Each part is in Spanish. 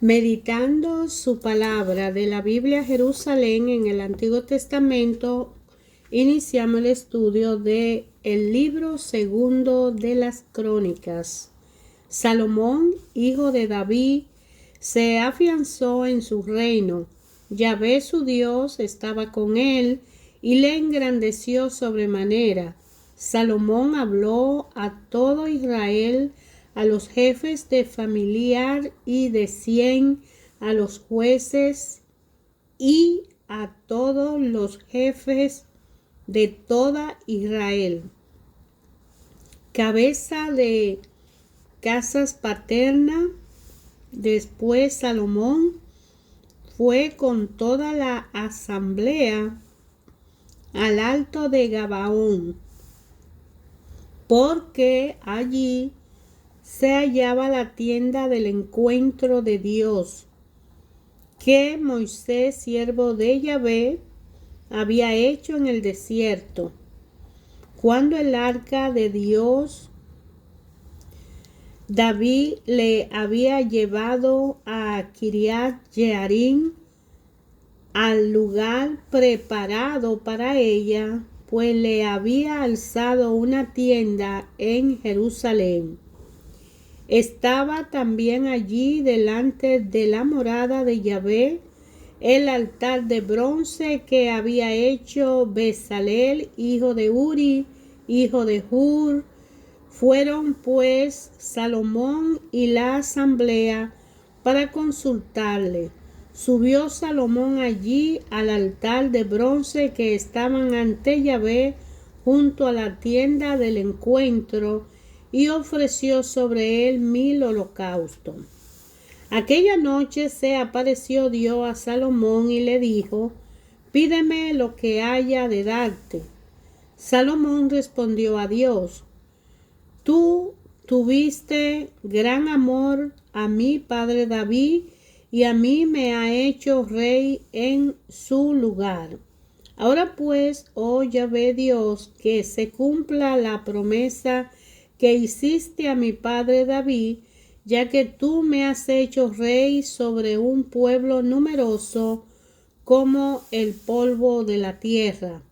Meditando su palabra de la Biblia Jerusalén en el Antiguo Testamento, iniciamos el estudio de el libro segundo de las Crónicas. Salomón, hijo de David, se afianzó en su reino. Yahvé su Dios estaba con él y le engrandeció sobremanera. Salomón habló a todo Israel, a los jefes de familiar y de 100, a los jueces y a todos los jefes de toda Israel. Cabeza de casas paterna. Después Salomón fue con toda la asamblea al alto de Gabaón, porque allí se hallaba la tienda del encuentro de Dios, que Moisés, siervo de Yahvé, había hecho en el desierto, cuando el arca de Dios David le había llevado a Kiriat Jearim, al lugar preparado para ella, pues le había alzado una tienda en Jerusalén. Estaba también allí delante de la morada de Yahvé el altar de bronce que había hecho Bezalel, hijo de Uri, hijo de Hur. Fueron pues Salomón y la asamblea para consultarle. Subió Salomón allí al altar de bronce que estaban ante Yahvé junto a la tienda del encuentro y ofreció sobre él 1000 holocaustos. Aquella noche se apareció Dios a Salomón y le dijo: pídeme lo que haya de darte. Salomón respondió a Dios: tú tuviste gran amor a mi padre David, y a mí me ha hecho rey en su lugar. Ahora pues, oh Yahvé Dios, que se cumpla la promesa que hiciste a mi padre David, ya que tú me has hecho rey sobre un pueblo numeroso como el polvo de la tierra.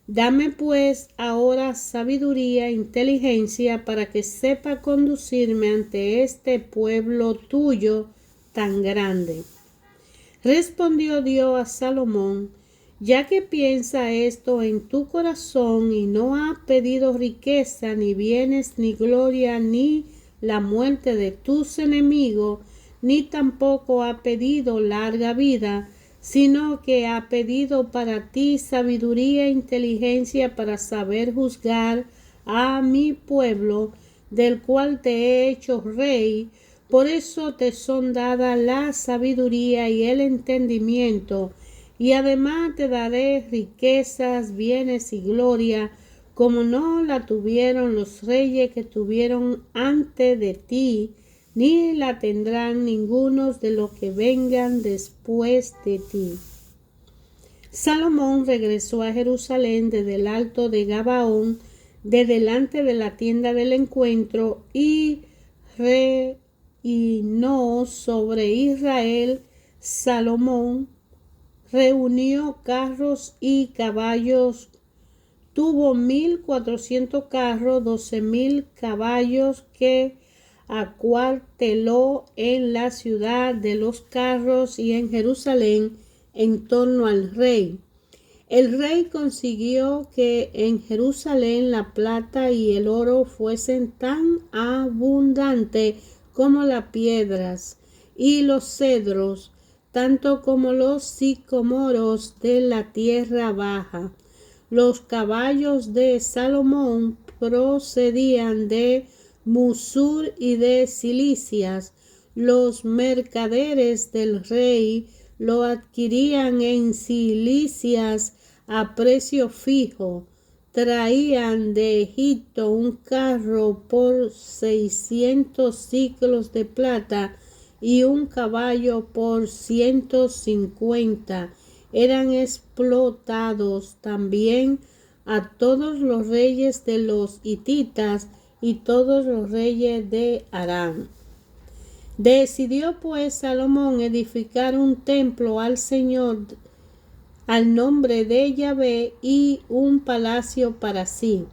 Dame pues ahora sabiduría e inteligencia para que sepa conducirme ante este pueblo tuyo tan grande. Respondió Dios a Salomón: ya que piensa esto en tu corazón y no ha pedido riqueza, ni bienes, ni gloria, ni la muerte de tus enemigos, ni tampoco ha pedido larga vida, sino que ha pedido para ti sabiduría e inteligencia para saber juzgar a mi pueblo, del cual te he hecho rey. Por eso te son dadas la sabiduría y el entendimiento, y además te daré riquezas, bienes y gloria, como no la tuvieron los reyes que tuvieron antes de ti, ni la tendrán ningunos de los que vengan después de ti. Salomón regresó a Jerusalén desde el alto de Gabaón, de delante de la tienda del encuentro, y reinó sobre Israel. Salomón reunió carros y caballos. Tuvo 1400 carros, 12,000 caballos, que acuarteló en la ciudad de los carros y en Jerusalén en torno al rey. El rey consiguió que en Jerusalén la plata y el oro fuesen tan abundantes como las piedras y los cedros, tanto como los sicomoros de la tierra baja. Los caballos de Salomón procedían de Musur y de Cilicias. Los mercaderes del rey lo adquirían en Cilicias a precio fijo. Traían de Egipto un carro por 600 siclos de plata y un caballo por 150. Eran explotados también a todos los reyes de los hititas y todos los reyes de Aram. Decidió pues Salomón edificar un templo al Señor, al nombre de Yahvé, y un palacio para sí.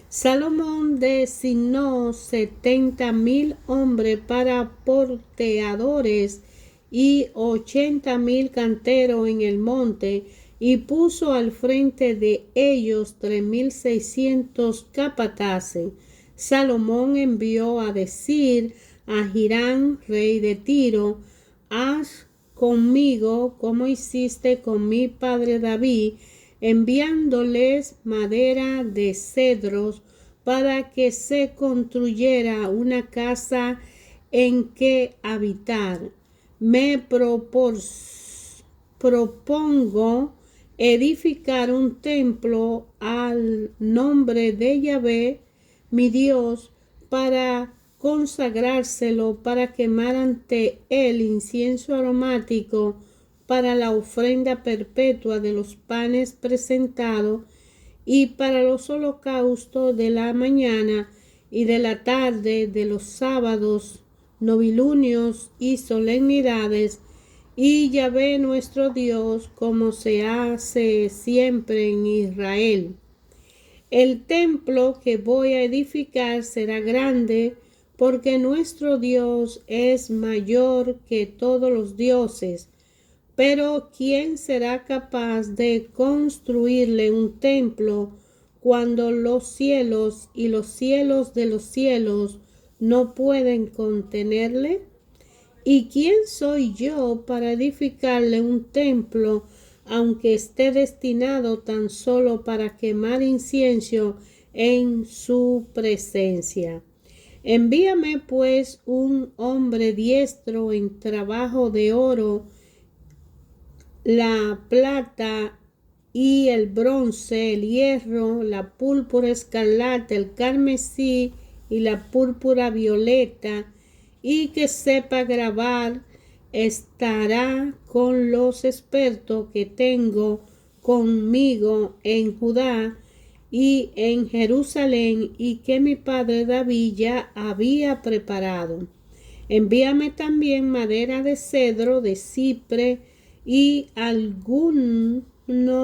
Salomón designó 70,000 hombres para porteadores y 80,000 canteros en el monte, y puso al frente de ellos 3,600 capataces. Salomón envió a decir a Hiram, rey de Tiro: haz conmigo como hiciste con mi padre David, enviándoles madera de cedros para que se construyera una casa en que habitar. Me propongo edificar un templo al nombre de Yahvé, mi Dios, para consagrárselo, para quemar ante él incienso aromático, para la ofrenda perpetua de los panes presentados, y para los holocaustos de la mañana y de la tarde, de los sábados, novilunios y solemnidades. Y Yahvé nuestro Dios, como se hace siempre en Israel. El templo que voy a edificar será grande, porque nuestro Dios es mayor que todos los dioses. Pero ¿quién será capaz de construirle un templo cuando los cielos y los cielos de los cielos no pueden contenerle? ¿Y quién soy yo para edificarle un templo, aunque esté destinado tan solo para quemar incienso en su presencia? Envíame pues un hombre diestro en trabajo de oro, la plata y el bronce, el hierro, la púrpura escarlata, el carmesí y la púrpura violeta, y que sepa grabar. Estará con los expertos que tengo conmigo en Judá y en Jerusalén, y que mi padre David ya había preparado. Envíame también madera de cedro, de cipre y alguno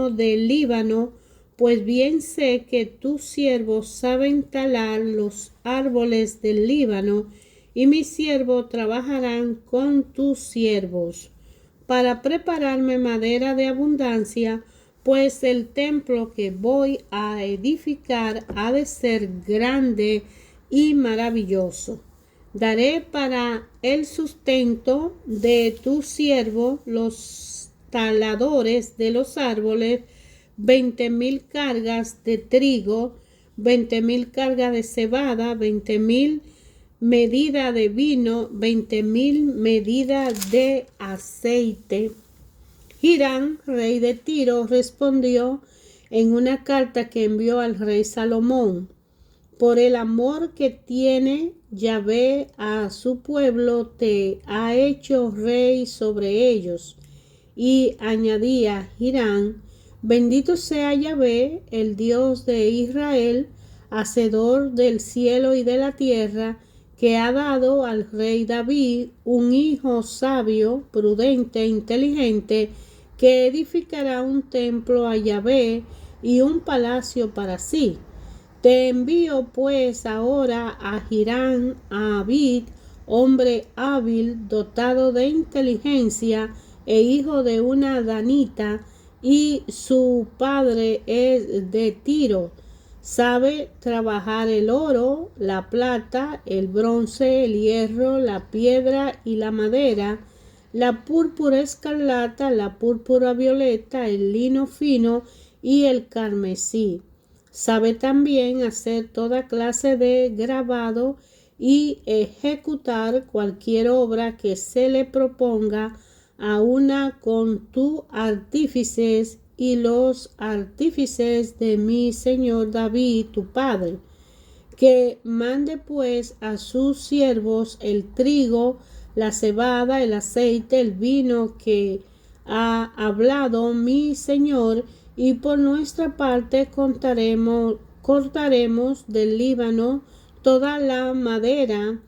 del Líbano, pues bien sé que tus siervos saben talar los árboles del Líbano, y mis siervos trabajarán con tus siervos para prepararme madera de abundancia, pues el templo que voy a edificar ha de ser grande y maravilloso. Daré para el sustento de tu siervo, los taladores de los árboles, 20,000 cargas de trigo, 20,000 cargas de cebada, 20,000 medida de vino, 20,000 medidas de aceite. Hiram, rey de Tiro, respondió en una carta que envió al rey Salomón: por el amor que tiene Yahvé a su pueblo, te ha hecho rey sobre ellos. Y añadía Hiram: bendito sea Yahvé, el Dios de Israel, hacedor del cielo y de la tierra, que ha dado al rey David un hijo sabio, prudente e inteligente, que edificará un templo a Yahvé y un palacio para sí. Te envío pues ahora a Hiram, a Abid, hombre hábil, dotado de inteligencia, e hijo de una danita, y su padre es de Tiro. Sabe trabajar el oro, la plata, el bronce, el hierro, la piedra y la madera, la púrpura escarlata, la púrpura violeta, el lino fino y el carmesí. Sabe también hacer toda clase de grabado y ejecutar cualquier obra que se le proponga, a una con tus artífices y los artífices de mi señor David, tu padre. Que mande pues a sus siervos el trigo, la cebada, el aceite, el vino que ha hablado mi señor, y por nuestra parte cortaremos del Líbano toda la madera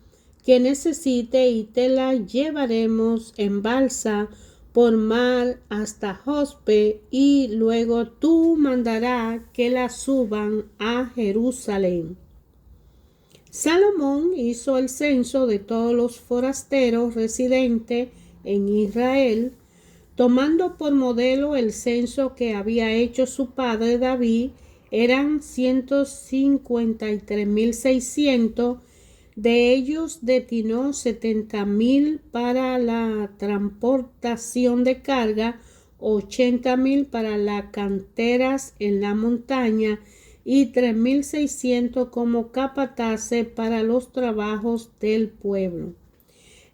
que necesite y te la llevaremos en balsa por mar hasta Jospe y luego tú mandarás que la suban a Jerusalén. Salomón hizo el censo de todos los forasteros residentes en Israel, tomando por modelo el censo que había hecho su padre David. Eran 153.600. De ellos destinó 70.000 para la transportación de carga, 80.000 para las canteras en la montaña y 3.600 como capataces para los trabajos del pueblo.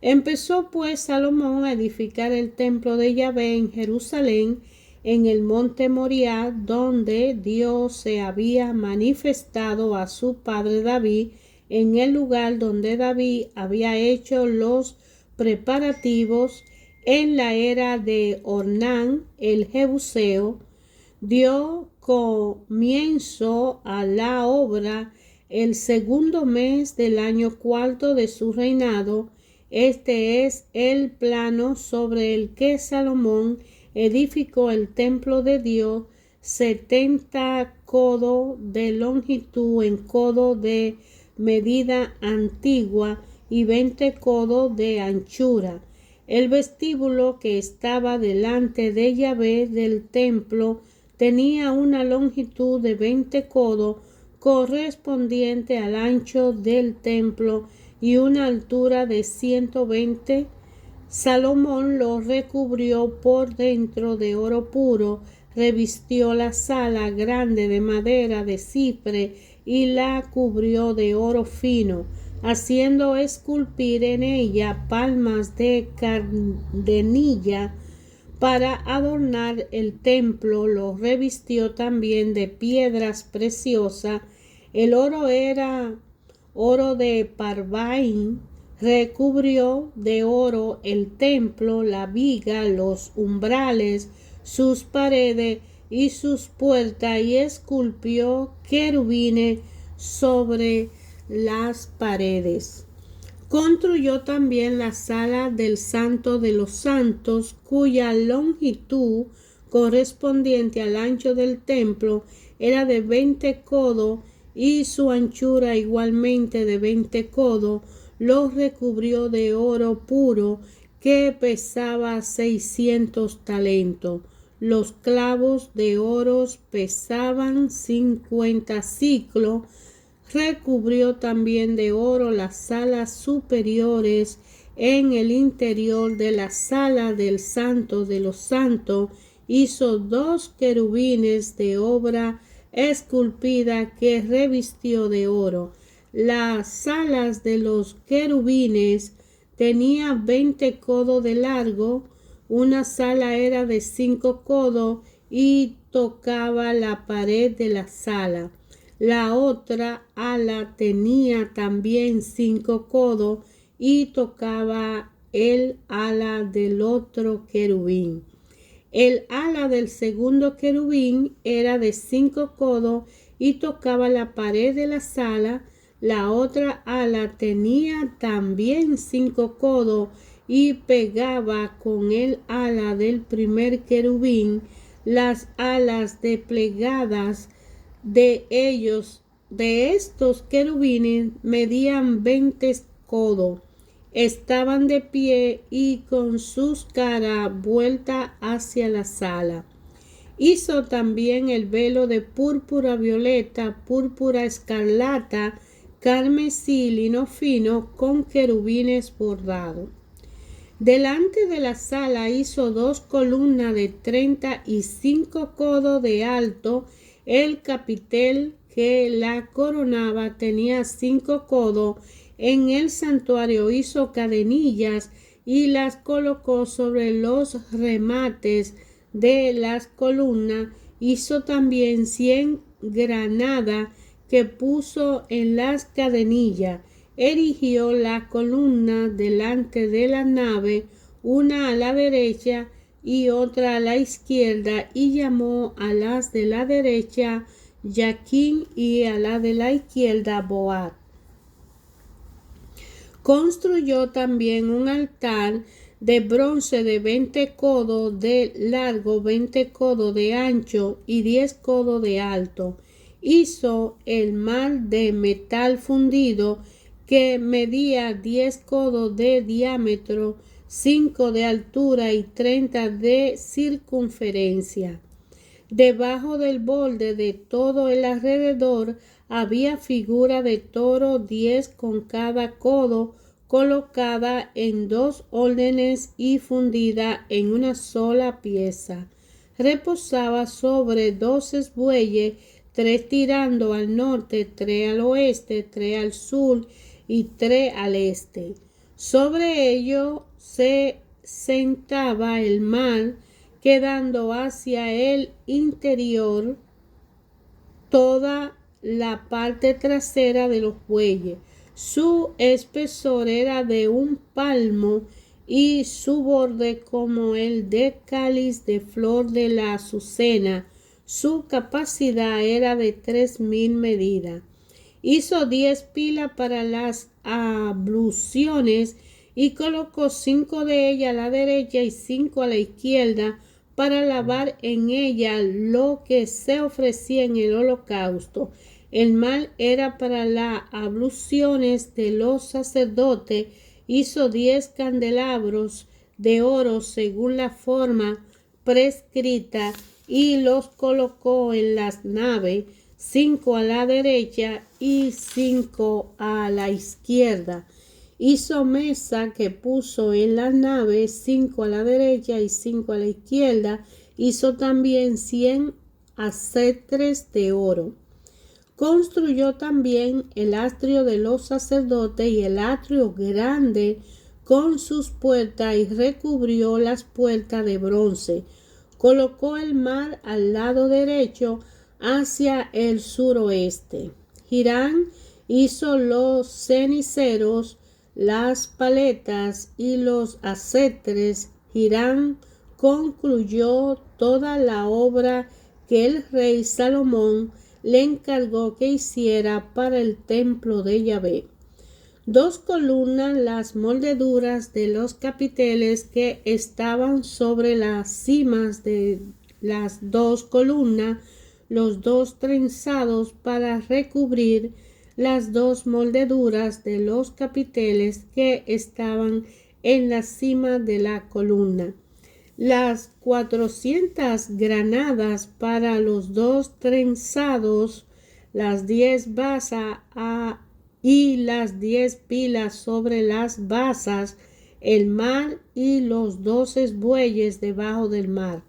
Empezó pues Salomón a edificar el templo de Yahvé en Jerusalén, en el monte Moriah, donde Dios se había manifestado a su padre David, en el lugar donde David había hecho los preparativos en la era de Ornán el Jebuseo. Dio comienzo a la obra el segundo mes del año cuarto de su reinado. Este es el plano sobre el que Salomón edificó el templo de Dios: 70 codos de longitud en codo de medida antigua y 20 codos de anchura. El vestíbulo que estaba delante de Yahvé del templo tenía una longitud de 20 codos, correspondiente al ancho del templo, y una altura de 120. Salomón lo recubrió por dentro de oro puro, revistió la sala grande de madera de cipre y la cubrió de oro fino, haciendo esculpir en ella palmas de cardenilla para adornar el templo. Lo revistió también de piedras preciosas. El oro era oro de Parvaim. Recubrió de oro el templo, la viga, los umbrales, sus paredes y sus puertas, y esculpió querubines sobre las paredes. Construyó también la sala del Santo de los Santos, cuya longitud correspondiente al ancho del templo era de 20 codos y su anchura igualmente de 20 codos. Lo recubrió de oro puro que pesaba 600 talentos. Los clavos de oro pesaban 50 siclos. Recubrió también de oro las salas superiores en el interior de la sala del Santo de los Santos. Hizo 2 querubines de obra esculpida que revistió de oro. Las salas de los querubines tenían 20 codos de largo. Una sala era de 5 codos y tocaba la pared de la sala. La otra ala tenía también 5 codos y tocaba el ala del otro querubín. El ala del segundo querubín era de 5 codos y tocaba la pared de la sala. La otra ala tenía también 5 codos y pegaba con el ala del primer querubín. Las alas desplegadas de estos querubines medían 20 codos. Estaban de pie y con sus caras vueltas hacia la sala. Hizo también el velo de púrpura violeta, púrpura escarlata, carmesí, lino fino, con querubines bordados. Delante de la sala hizo 2 columnas de 35 codos de alto. El capitel que la coronaba tenía 5 codos. En el santuario hizo cadenillas y las colocó sobre los remates de las columnas. Hizo también 100 granadas que puso en las cadenillas. Erigió la columna delante de la nave, una a la derecha y otra a la izquierda, y llamó a las de la derecha Yaquín y a la de la izquierda Boaz. Construyó también un altar de bronce de 20 codos de largo, 20 codos de ancho y 10 codos de alto. Hizo el mar de metal fundido que medía 10 codos de diámetro, 5 de altura y 30 de circunferencia. Debajo del borde de todo el alrededor había figura de toro 10 con cada codo, colocada en 2 órdenes y fundida en una sola pieza. Reposaba sobre 12 bueyes, 3 tirando al norte, 3 al oeste, 3 al sur y 3 al este. Sobre ello se sentaba el mar, quedando hacia el interior toda la parte trasera de los bueyes. Su espesor era de 1 palmo y su borde como el de cáliz de flor de la azucena. Su capacidad era de 3000 medidas. Hizo 10 pilas para las abluciones y colocó 5 de ellas a la derecha y 5 a la izquierda, para lavar en ella lo que se ofrecía en el holocausto. El mal era para las abluciones de los sacerdotes. Hizo 10 candelabros de oro según la forma prescrita y los colocó en las naves, 5 a la derecha y 5 a la izquierda. Hizo mesa que puso en las naves, 5 a la derecha y 5 a la izquierda. Hizo también 100 acetres de oro. Construyó también el atrio de los sacerdotes y el atrio grande con sus puertas y recubrió las puertas de bronce. Colocó el mar al lado derecho hacia el suroeste. Hiram hizo los ceniceros, las paletas y los acetres. Hiram concluyó toda la obra que el rey Salomón le encargó que hiciera para el templo de Yahvé. 2 columnas, las moldeduras de los capiteles que estaban sobre las cimas de las 2 columnas, los 2 trenzados para recubrir las 2 moldeduras de los capiteles que estaban en la cima de la columna. Las 400 granadas para los 2 trenzados, las 10 basas y las 10 pilas sobre las basas, el mar y los 12 bueyes debajo del mar.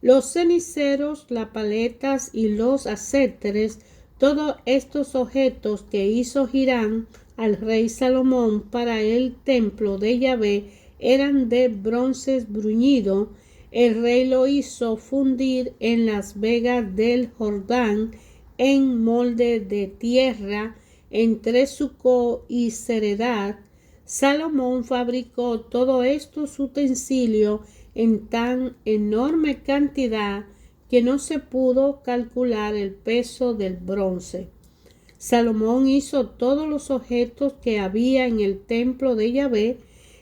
Los ceniceros, las paletas y los acetres, todos estos objetos que hizo Hiram al rey Salomón para el templo de Yahvé eran de bronce bruñido. El rey lo hizo fundir en las vegas del Jordán en molde de tierra entre Sucó y Seredad. Salomón fabricó todos estos utensilios en tan enorme cantidad que no se pudo calcular el peso del bronce. Salomón hizo todos los objetos que había en el templo de Yahvé: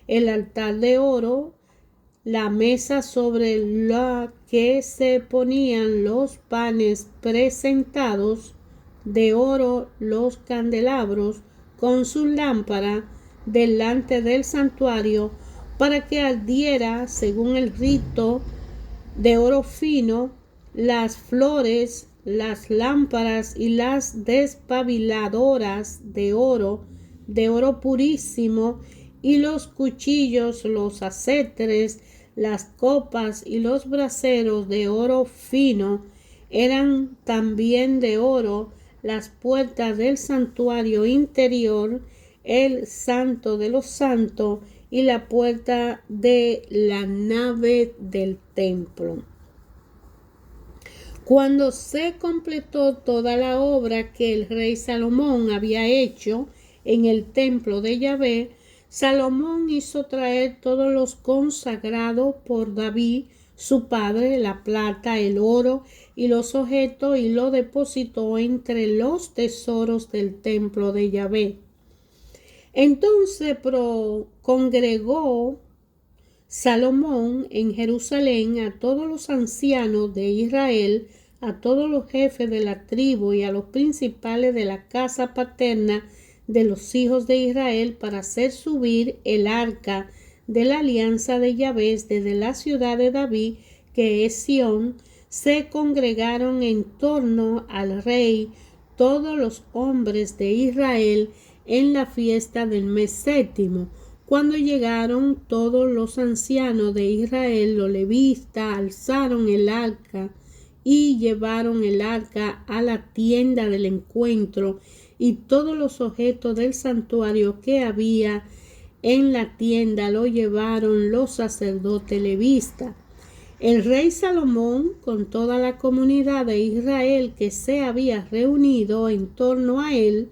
el altar de oro, la mesa sobre la que se ponían los panes presentados, de oro los candelabros con sus lámparas delante del santuario para que ardiera según el rito, de oro fino, las flores, las lámparas y las despabiladoras de oro purísimo, y los cuchillos, los acetres, las copas y los braseros de oro fino. Eran también de oro las puertas del santuario interior, el santo de los santos y la puerta de la nave del templo. Cuando se completó toda la obra que el rey Salomón había hecho en el templo de Yahvé, Salomón hizo traer todos los consagrados por David su padre, la plata, el oro y los objetos, y lo depositó entre los tesoros del templo de Yahvé. Entonces congregó Salomón en Jerusalén a todos los ancianos de Israel, a todos los jefes de la tribu y a los principales de la casa paterna de los hijos de Israel para hacer subir el arca de la alianza de Yahvé desde la ciudad de David, que es Sión. Se congregaron en torno al rey todos los hombres de Israel en la fiesta del mes séptimo. Cuando llegaron todos los ancianos de Israel, los levitas alzaron el arca y llevaron el arca a la tienda del encuentro, y todos los objetos del santuario que había en la tienda lo llevaron los sacerdotes levitas. El rey Salomón, con toda la comunidad de Israel que se había reunido en torno a él,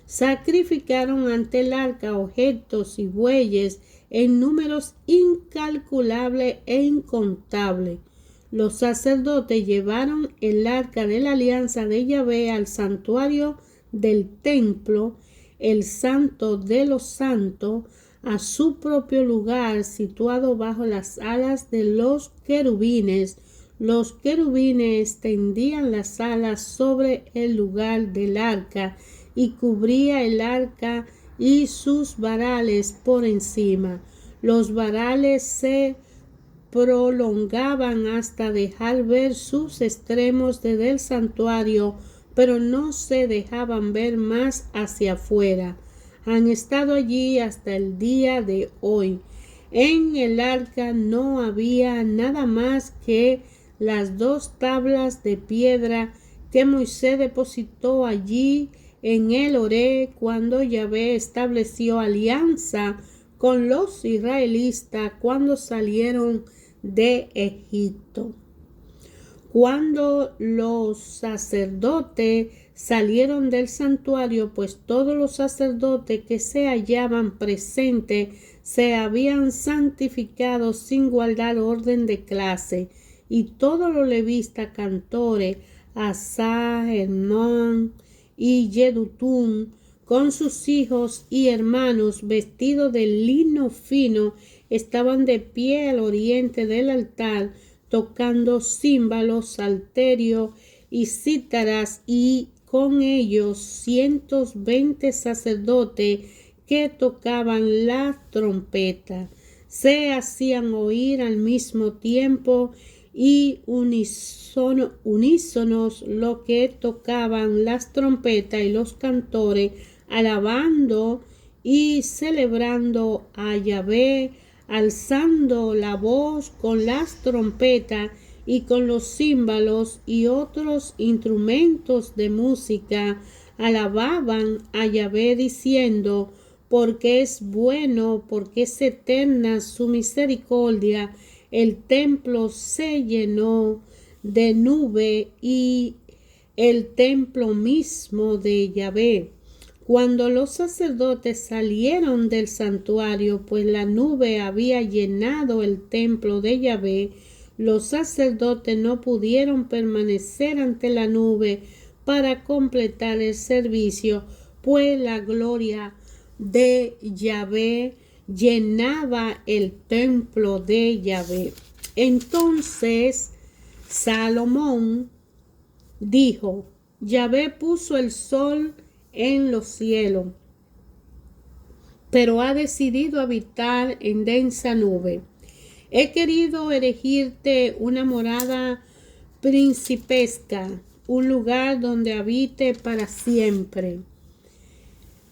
sacrificaron ante el arca objetos y bueyes en números incalculables e incontables. Los sacerdotes llevaron el arca de la alianza de Yahvé al santuario del templo, el santo de los santos, a su propio lugar situado bajo las alas de los querubines. Los querubines extendían las alas sobre el lugar del arca y cubría el arca y sus varales por encima. Los varales se prolongaban hasta dejar ver sus extremos desde el santuario, pero no se dejaban ver más hacia afuera. Han estado allí hasta el día de hoy. En el arca no había nada más que las 2 tablas de piedra que Moisés depositó allí en el Oreb cuando Yahvé estableció alianza con los israelitas cuando salieron de Egipto. Cuando los sacerdotes salieron del santuario, pues todos los sacerdotes que se hallaban presentes se habían santificado sin guardar orden de clase, y todos los levitas cantores, Asaf, Hermón y Yedutún, con sus hijos y hermanos vestidos de lino fino, estaban de pie al oriente del altar, tocando címbalos, salterios y cítaras, y con ellos 120 sacerdotes que tocaban la trompeta. Se hacían oír al mismo tiempo y unísonos los que tocaban las trompetas y los cantores, alabando y celebrando a Yahvé, alzando la voz con las trompetas y con los címbalos y otros instrumentos de música. Alababan a Yahvé diciendo: porque es bueno, porque es eterna su misericordia. El templo se llenó de nube y el templo mismo de Yahvé. Cuando los sacerdotes salieron del santuario, pues la nube había llenado el templo de Yahvé, los sacerdotes no pudieron permanecer ante la nube para completar el servicio, pues la gloria de Yahvé llenaba el templo de Yahvé. Entonces Salomón dijo: Yahvé puso el sol en los cielos, pero ha decidido habitar en densa nube. He querido erigirte una morada principesca, un lugar donde habite para siempre.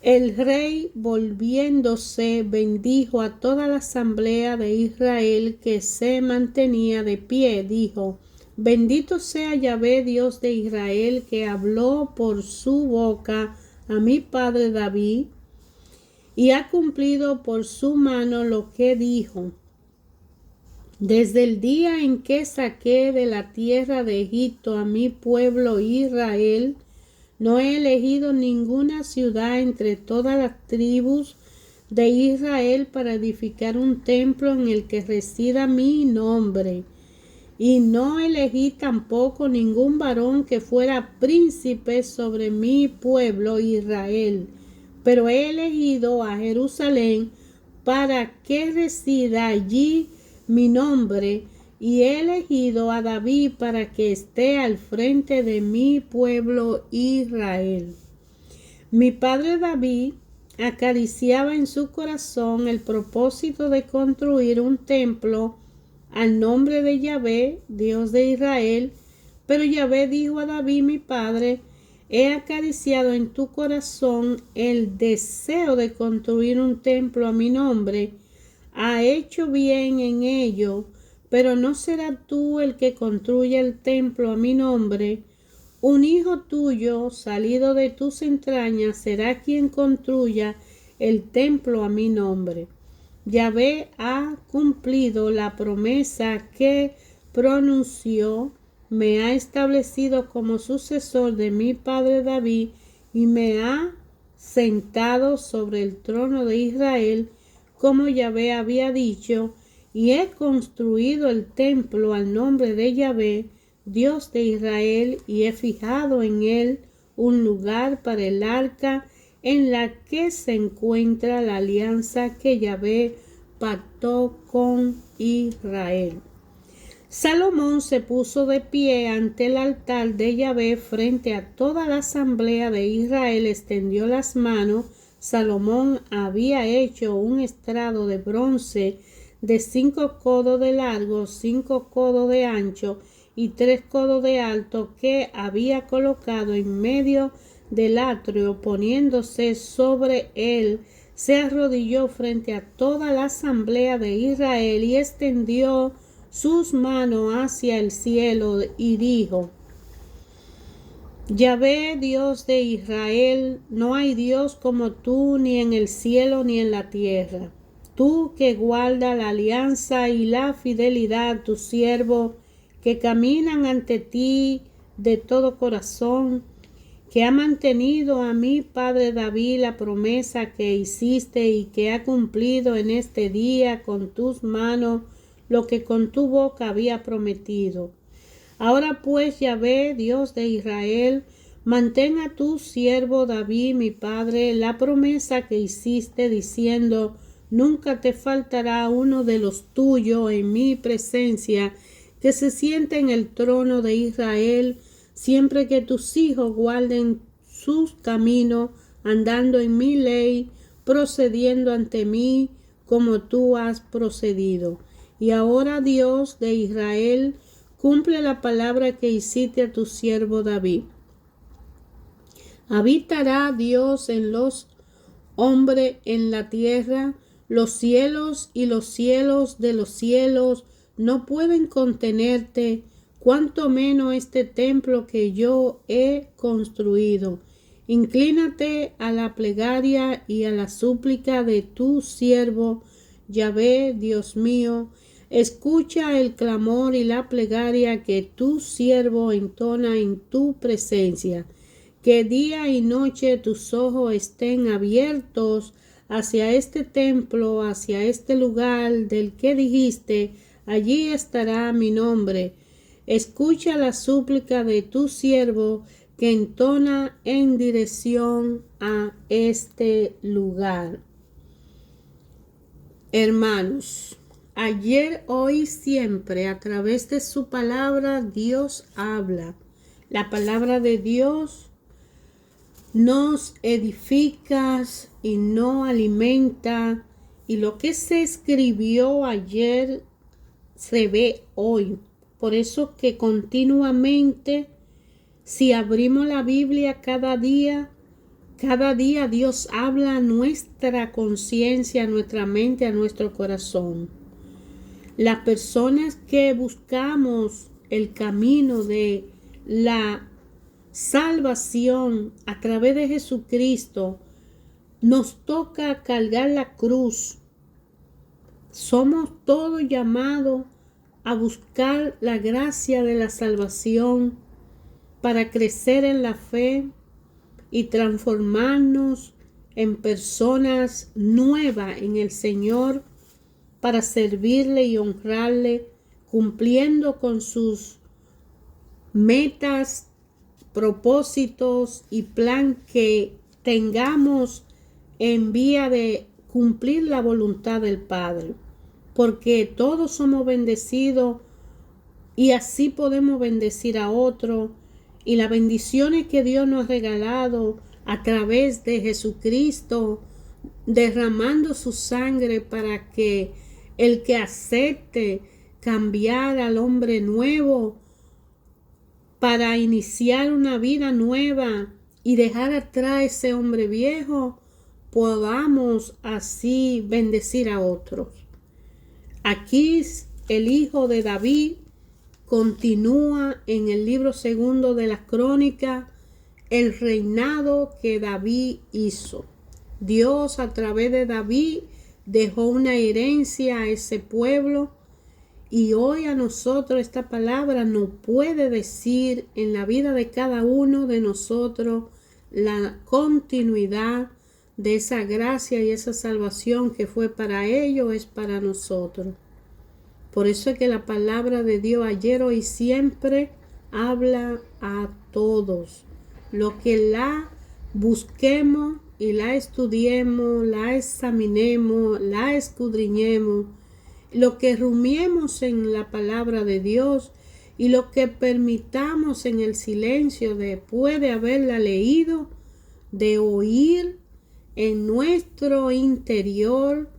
El rey, volviéndose, bendijo a toda la asamblea de Israel que se mantenía de pie. Dijo: bendito sea Yahvé, Dios de Israel, que habló por su boca a mi padre David, y ha cumplido por su mano lo que dijo. Desde el día en que saqué de la tierra de Egipto a mi pueblo Israel, no he elegido ninguna ciudad entre todas las tribus de Israel para edificar un templo en el que resida mi nombre. Y no elegí tampoco ningún varón que fuera príncipe sobre mi pueblo Israel, Pero he elegido a Jerusalén para que resida allí mi nombre, y he elegido a David para que esté al frente de mi pueblo Israel. Mi padre David acariciaba en su corazón el propósito de construir un templo al nombre de Yahvé, Dios de Israel. Pero Yahvé dijo a David, mi padre: he acariciado en tu corazón el deseo de construir un templo a mi nombre. Ha hecho bien en ello, pero no será tú el que construya el templo a mi nombre. Un hijo tuyo, salido de tus entrañas, será quien construya el templo a mi nombre. Yahvé ha cumplido la promesa que pronunció. Me ha establecido como sucesor de mi padre David y me ha sentado sobre el trono de Israel, como Yahvé había dicho, y he construido el templo al nombre de Yahvé, Dios de Israel, y he fijado en él un lugar para el arca en la que se encuentra la alianza que Yahvé pactó con Israel. Salomón se puso de pie ante el altar de Yahvé frente a toda la asamblea de Israel, extendió las manos. Salomón había hecho un estrado de bronce de 5 codos de largo, 5 codos de ancho y 3 codos de alto, que había colocado en medio del atrio. Poniéndose sobre él, se arrodilló frente a toda la asamblea de Israel y extendió sus manos hacia el cielo y dijo: Yahvé, Dios de Israel, no hay Dios como tú, ni en el cielo ni en la tierra. Tú que guardas la alianza y la fidelidad, tus siervos que caminan ante ti de todo corazón, que ha mantenido a mi padre David la promesa que hiciste y que ha cumplido en este día con tus manos lo que con tu boca había prometido. Ahora pues, Yahvé, Dios de Israel, mantén a tu siervo David, mi padre, la promesa que hiciste, diciendo: nunca te faltará uno de los tuyos en mi presencia, que se siente en el trono de Israel, siempre que tus hijos guarden sus caminos, andando en mi ley, procediendo ante mí como tú has procedido. Y ahora, Dios de Israel, cumple la palabra que hiciste a tu siervo David. ¿Habitará Dios en los hombres en la tierra? Los cielos y los cielos de los cielos no pueden contenerte, cuanto menos este templo que yo he construido. Inclínate a la plegaria y a la súplica de tu siervo, Yahvé, Dios mío. Escucha el clamor y la plegaria que tu siervo entona en tu presencia. Que día y noche tus ojos estén abiertos hacia este templo, hacia este lugar del que dijiste: allí estará mi nombre. Escucha la súplica de tu siervo que entona en dirección a este lugar. Hermanos, ayer, hoy, siempre, a través de su palabra, Dios habla. La palabra de Dios nos edifica y nos alimenta, y lo que se escribió ayer se ve hoy. Por eso que continuamente, si abrimos la Biblia cada día Dios habla a nuestra conciencia, a nuestra mente, a nuestro corazón. Las personas que buscamos el camino de la salvación a través de Jesucristo, nos toca cargar la cruz. Somos todos llamados a buscar la gracia de la salvación para crecer en la fe y transformarnos en personas nuevas en el Señor, para servirle y honrarle, cumpliendo con sus metas, propósitos y plan que tengamos en vía de cumplir la voluntad del Padre, porque todos somos bendecidos y así podemos bendecir a otros, y las bendiciones que Dios nos ha regalado a través de Jesucristo, derramando su sangre para que el que acepte cambiar al hombre nuevo, para iniciar una vida nueva y dejar atrás ese hombre viejo, podamos así bendecir a otros. Aquí el hijo de David continúa en el libro segundo de las Crónicas el reinado que David hizo. Dios a través de David dejó una herencia a ese pueblo, y hoy a nosotros esta palabra nos puede decir en la vida de cada uno de nosotros la continuidad de esa gracia y esa salvación que fue para ellos, es para nosotros. Por eso es que la palabra de Dios ayer, hoy y siempre habla a todos. Lo que la busquemos y la estudiemos, la examinemos, la escudriñemos, lo que rumiemos en la palabra de Dios y lo que permitamos en el silencio después de haberla leído, de oír en nuestro interior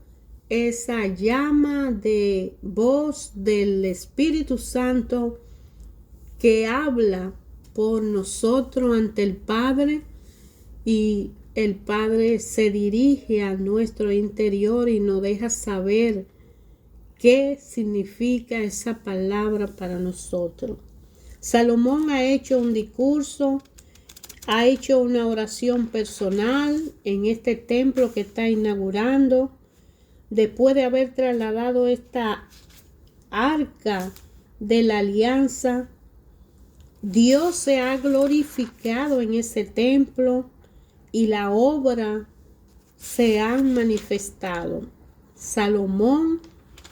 esa llama de voz del Espíritu Santo que habla por nosotros ante el Padre, y el Padre se dirige a nuestro interior y nos deja saber qué significa esa palabra para nosotros. Salomón ha hecho un discurso, ha hecho una oración personal en este templo que está inaugurando, después de haber trasladado esta arca de la alianza. Dios se ha glorificado en ese templo y la obra se ha manifestado. Salomón,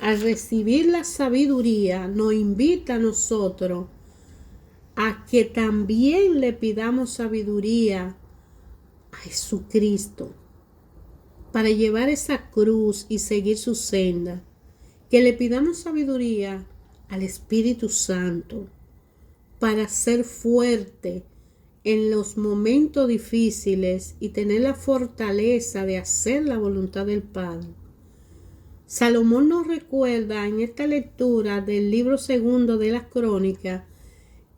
al recibir la sabiduría, nos invita a nosotros a que también le pidamos sabiduría a Jesucristo para llevar esa cruz y seguir su senda. Que le pidamos sabiduría al Espíritu Santo para ser fuerte en los momentos difíciles y tener la fortaleza de hacer la voluntad del Padre. Salomón nos recuerda en esta lectura del libro segundo de las Crónicas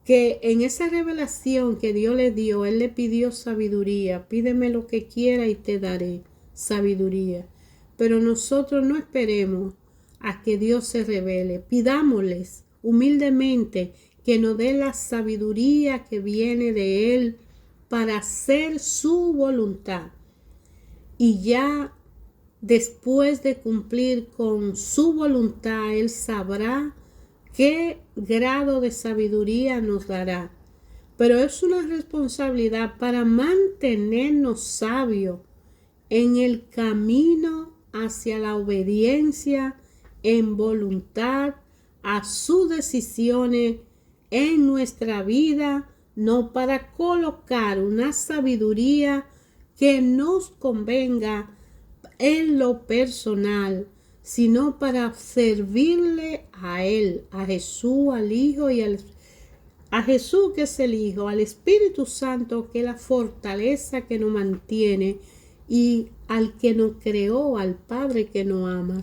que en esa revelación que Dios le dio, él le pidió sabiduría. Pídeme lo que quiera y te daré sabiduría. Pero nosotros no esperemos a que Dios se revele. Pidámosles humildemente que nos dé la sabiduría que viene de Él para hacer su voluntad. Y ya después de cumplir con su voluntad, Él sabrá qué grado de sabiduría nos dará. Pero es una responsabilidad para mantenernos sabios en el camino hacia la obediencia en voluntad a sus decisiones en nuestra vida, no para colocar una sabiduría que nos convenga en lo personal, sino para servirle a Él, a Jesús, al Hijo y a Jesús que es el Hijo, al Espíritu Santo que es la fortaleza que nos mantiene, y al que nos creó, al Padre que nos ama.